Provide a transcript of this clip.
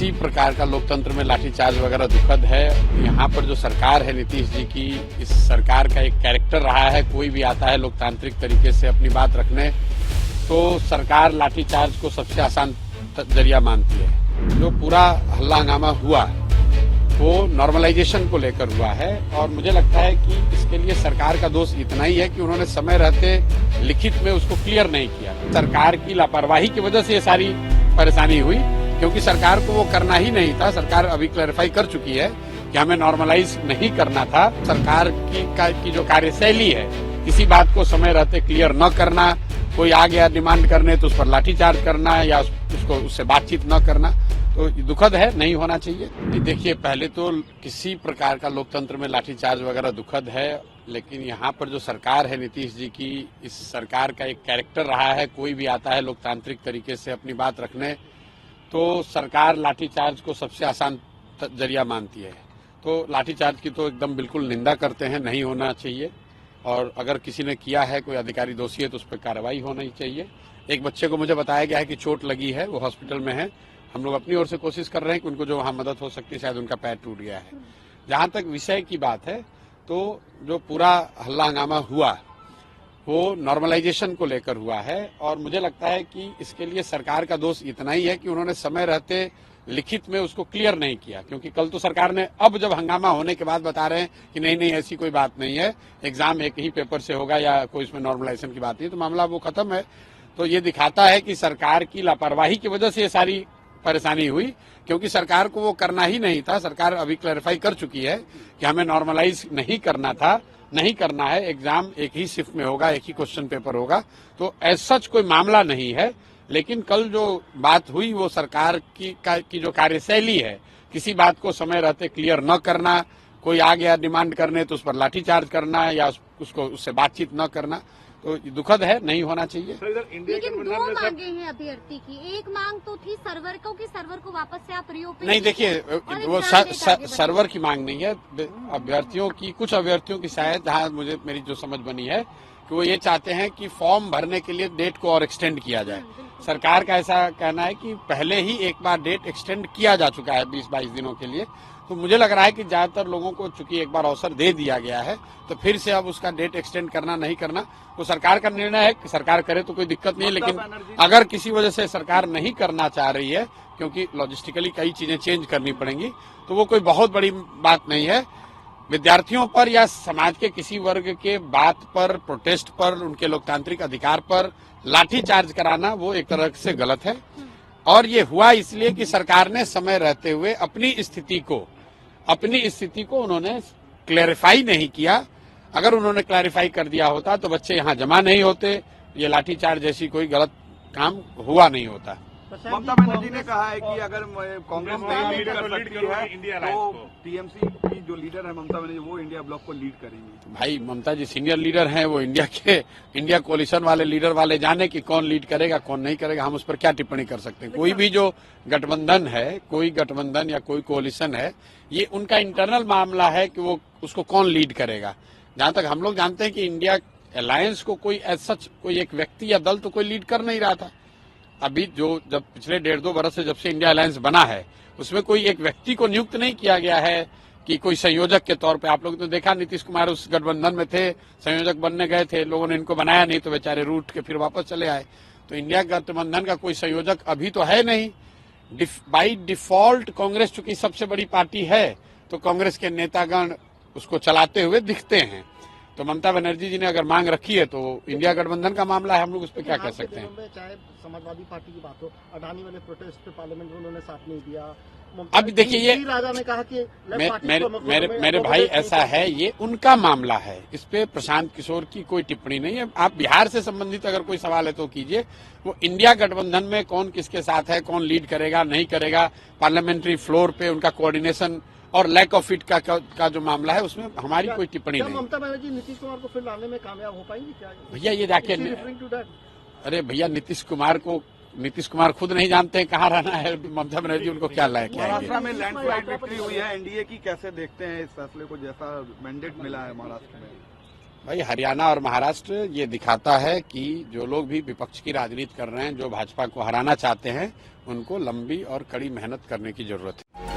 किसी प्रकार का लोकतंत्र में लाठीचार्ज वगैरह दुखद है। यहाँ पर जो सरकार है नीतीश जी की, इस सरकार का एक कैरेक्टर रहा है, कोई भी आता है लोकतांत्रिक तरीके से अपनी बात रखने तो सरकार लाठीचार्ज को सबसे आसान जरिया मानती है। जो पूरा हल्ला हंगामा हुआ वो नॉर्मलाइजेशन को लेकर हुआ है और मुझे लगता है कि इसके लिए सरकार का दोष इतना ही है कि उन्होंने समय रहते लिखित में उसको क्लियर नहीं किया। सरकार की लापरवाही की वजह से ये सारी परेशानी हुई, क्योंकि सरकार को वो करना ही नहीं था। सरकार अभी क्लैरिफाई कर चुकी है कि हमें नॉर्मलाइज नहीं करना था। सरकार की जो कार्यशैली है, किसी बात को समय रहते क्लियर न करना, कोई आ गया डिमांड करने तो उस पर लाठीचार्ज करना या उससे बातचीत न करना, तो दुखद है, नहीं होना चाहिए। देखिए, पहले तो किसी प्रकार का लोकतंत्र में लाठीचार्ज वगैरह दुखद है, लेकिन यहाँ पर जो सरकार है नीतीश जी की, इस सरकार का एक कैरेक्टर रहा है, कोई भी आता है लोकतांत्रिक तरीके से अपनी बात रखने तो सरकार लाठीचार्ज को सबसे आसान जरिया मानती है। तो लाठीचार्ज की तो एकदम बिल्कुल निंदा करते हैं, नहीं होना चाहिए। और अगर किसी ने किया है, कोई अधिकारी दोषी है तो उस पर कार्रवाई होनी चाहिए। एक बच्चे को मुझे बताया गया है कि चोट लगी है, वो हॉस्पिटल में है। हम लोग अपनी ओर से कोशिश कर रहे हैं कि उनको जो वहाँ मदद हो सकती है, शायद उनका पैर टूट गया है। जहाँ तक विषय की बात है, तो जो पूरा हल्ला हंगामा हुआ वो नॉर्मलाइजेशन को लेकर हुआ है और मुझे लगता है कि इसके लिए सरकार का दोष इतना ही है कि उन्होंने समय रहते लिखित में उसको क्लियर नहीं किया। क्योंकि कल तो सरकार ने, अब जब हंगामा होने के बाद बता रहे हैं कि नहीं ऐसी कोई बात नहीं है, एग्जाम एक ही पेपर से होगा या कोई इसमें नॉर्मलाइजेशन की बात नहीं, तो मामला वो खत्म है। तो ये दिखाता है कि सरकार की लापरवाही की वजह से ये सारी परेशानी हुई, क्योंकि सरकार को वो करना ही नहीं था। सरकार अभी क्लैरिफाई कर चुकी है कि हमें नॉर्मलाइज नहीं करना था, नहीं करना है, एग्जाम एक ही शिफ्ट में होगा, एक ही क्वेश्चन पेपर होगा। तो एज सच कोई मामला नहीं है। लेकिन कल जो बात हुई वो सरकार की जो कार्यशैली है, किसी बात को समय रहते क्लियर न करना, कोई आ गया डिमांड करने तो उस पर लाठीचार्ज करना या उससे बातचीत न करना, तो दुखद है, नहीं होना चाहिए। लेकिन दो मांगे हैं अभ्यर्थी की। एक मांग तो थी सर्वर को वापस से आप रिओपन नहीं, देखिए वो सर्वर की मांग नहीं है। अभ्यर्थियों की, कुछ अभ्यर्थियों की शायद, जहाँ मुझे मेरी जो समझ बनी है कि वो ये चाहते हैं कि फॉर्म भरने के लिए डेट को और एक्सटेंड किया जाए। सरकार का ऐसा कहना है कि पहले ही एक बार डेट एक्सटेंड किया जा चुका है 20-22 दिनों के लिए। तो मुझे लग रहा है कि ज्यादातर लोगों को चूंकि एक बार अवसर दे दिया गया है, तो फिर से अब उसका डेट एक्सटेंड करना नहीं करना तो सरकार का निर्णय है। कि सरकार करे तो कोई दिक्कत नहीं है, लेकिन अगर किसी वजह से सरकार नहीं करना चाह रही है, क्योंकि लॉजिस्टिकली कई चीजें चेंज करनी पड़ेंगी, तो वो कोई बहुत बड़ी बात नहीं है। विद्यार्थियों पर या समाज के किसी वर्ग के बात पर, प्रोटेस्ट पर, उनके लोकतांत्रिक अधिकार पर लाठीचार्ज कराना वो एक तरह से गलत है। और ये हुआ इसलिए कि सरकार ने समय रहते हुए अपनी स्थिति को उन्होंने क्लैरिफाई नहीं किया। अगर उन्होंने क्लैरिफाई कर दिया होता तो बच्चे यहाँ जमा नहीं होते, ये लाठीचार्ज जैसी कोई गलत काम हुआ नहीं होता। ममता बनर्जी ने कहा है कि अगर कांग्रेस नहीं लीड कर सकती है तो टीएमसी की जो लीडर है ममता बनर्जी, वो इंडिया ब्लॉक को लीड करेंगी। भाई, ममता जी सीनियर लीडर हैं, वो इंडिया कोalition वाले लीडर वाले जाने कि कौन लीड करेगा कौन नहीं करेगा, हम उस पर क्या टिप्पणी कर सकते हैं। कोई भी जो गठबंधन है, कोई गठबंधन या कोई कोalition है, ये उनका इंटरनल मामला है कि वो उसको कौन लीड करेगा। जहां तक हम लोग जानते हैं कि इंडिया अलायंस को कोई एज सच कोई एक व्यक्ति या दल तो कोई लीड कर नहीं रहा था। अभी जब पिछले 1.5-2 बरस से जब से इंडिया अलायंस बना है, उसमें कोई एक व्यक्ति को नियुक्त नहीं किया गया है कि कोई संयोजक के तौर पे। आप लोग तो देखा, नीतीश कुमार उस गठबंधन में थे, संयोजक बनने गए थे, लोगों ने इनको बनाया नहीं तो बेचारे रूठ के फिर वापस चले आए। तो इंडिया गठबंधन का कोई संयोजक अभी तो है नहीं। बाई डिफॉल्ट कांग्रेस चूंकि सबसे बड़ी पार्टी है, तो कांग्रेस के नेतागण उसको चलाते हुए दिखते हैं। तो ममता बनर्जी जी ने अगर मांग रखी है तो इंडिया गठबंधन का मामला है, हम लोग उस पर क्या कह सकते हैं। चाहे समाजवादी पार्टी की बात हो, अडानी वाले प्रोटेस्ट पे पार्लियामेंट में उन्होंने साथ नहीं दिया। अब देखिए, ये राजा ने कहा कि मेरे भाई ऐसा है, ये उनका मामला है, इस पे प्रशांत किशोर की कोई टिप्पणी नहीं है। आप बिहार से संबंधित अगर कोई सवाल है तो कीजिए। वो इंडिया गठबंधन में कौन किसके साथ है, कौन लीड करेगा नहीं करेगा, पार्लियामेंट्री फ्लोर पे उनका कोऑर्डिनेशन और लैक ऑफ इट का जो मामला है, उसमें हमारी कोई टिप्पणी नहीं। ममता बनर्जी नीतीश कुमार को फिर लाने में कामयाब हो पाएंगी क्या? भैया ये जाके, अरे भैया, नीतीश कुमार खुद नहीं जानते हैं कहाँ रहना है, ममता बनर्जी उनको क्या लायक है। महाराष्ट्र में लैंडस्लाइड विक्ट्री हुई है, एनडीए की कैसे देखते हैं इस फैसले को, जैसा मैंडेट मिला है महाराष्ट्र में? भाई हरियाणा और महाराष्ट्र ये दिखाता है कि जो लोग भी विपक्ष की राजनीति कर रहे हैं, जो भाजपा को हराना चाहते हैं, उनको लंबी और कड़ी मेहनत करने की जरूरत है।